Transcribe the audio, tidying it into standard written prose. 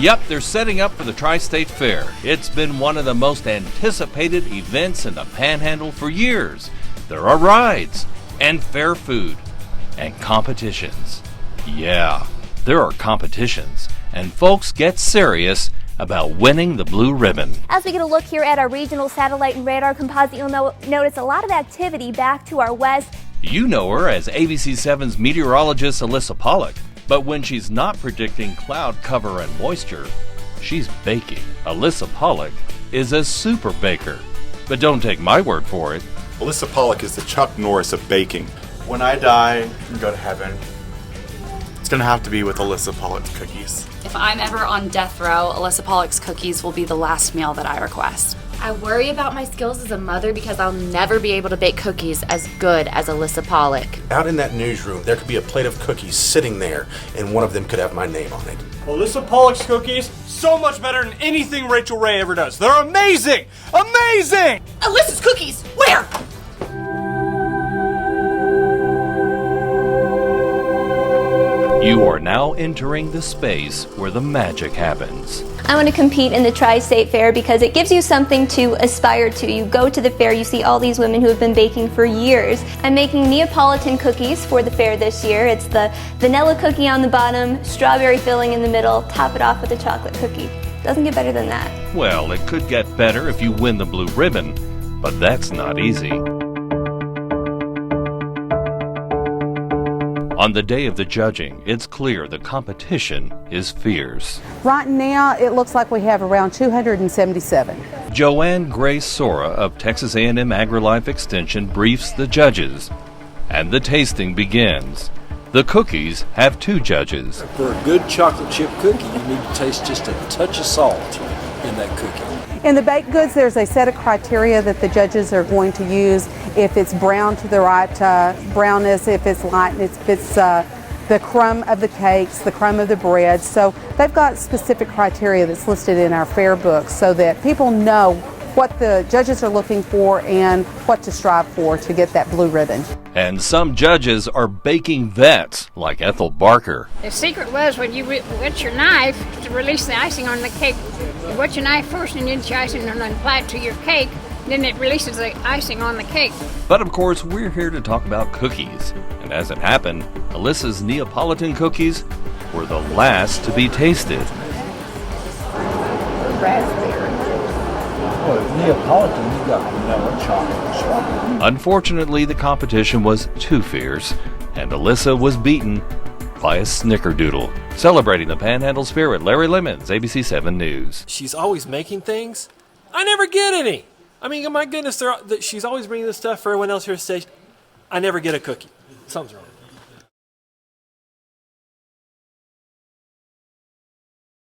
Yep, they're setting up for the Tri-State Fair. It's been one of the most anticipated events in the Panhandle for years. There are rides and fair food and competitions. Yeah, there are competitions, and folks get serious about winning the blue ribbon. As we get a look here at our regional satellite and radar composite, you'll notice a lot of activity back to our west. You know her as ABC7's meteorologist Alyssa Pawluck. But when she's not predicting cloud cover and moisture, she's baking. Alyssa Pawluck is a super baker. But don't take my word for it. Alyssa Pawluck is the Chuck Norris of baking. When I die and go to heaven, it's going to have to be with Alyssa Pawluck's cookies. If I'm ever on death row, Alyssa Pawluck's cookies will be the last meal that I request. I worry about my skills as a mother because I'll never be able to bake cookies as good as Alyssa Pawluck. Out in that newsroom, there could be a plate of cookies sitting there, and one of them could have my name on it. Alyssa Pawluck's cookies, so much better than anything Rachel Ray ever does. They're amazing! Amazing! Alyssa's cookies, where? You are now entering the space where the magic happens. I want to compete in the Tri-State Fair because it gives you something to aspire to. You go to the fair, you see all these women who have been baking for years. I'm making Neapolitan cookies for the fair this year. It's the vanilla cookie on the bottom, strawberry filling in the middle, top it off with a chocolate cookie. Doesn't get better than that. Well, it could get better if you win the blue ribbon, but that's not easy. On the day of the judging, it's clear the competition is fierce. Right now, it looks like we have around 277. Joanne Grace Sora of Texas A&M AgriLife Extension briefs the judges, and the tasting begins. The cookies have two judges. For a good chocolate chip cookie, you need to taste just a touch of salt in that cookie. In the baked goods, there's a set of criteria that the judges are going to use. If it's brown to the right brownness, if it's light, if it's the crumb of the cakes, the crumb of the bread. So they've got specific criteria that's listed in our fair book so that people know what the judges are looking for and what to strive for to get that blue ribbon. And some judges are baking vets, like Ethel Barker. The secret was when you wet your knife to release the icing on the cake. You wet your knife first and then your icing and then apply it to your cake. Then it releases the icing on the cake. But of course, we're here to talk about cookies. And as it happened, Alyssa's Neapolitan cookies were the last to be tasted. Raspberry. Well, Neapolitan, you got vanilla, chocolate, strawberry. Unfortunately, the competition was too fierce, and Alyssa was beaten by a snickerdoodle. Celebrating the Panhandle spirit, Larry Lemmons, ABC7 News. She's always making things. I never get any. I mean, my goodness, she's always bringing this stuff for everyone else here to say, I never get a cookie. Something's wrong.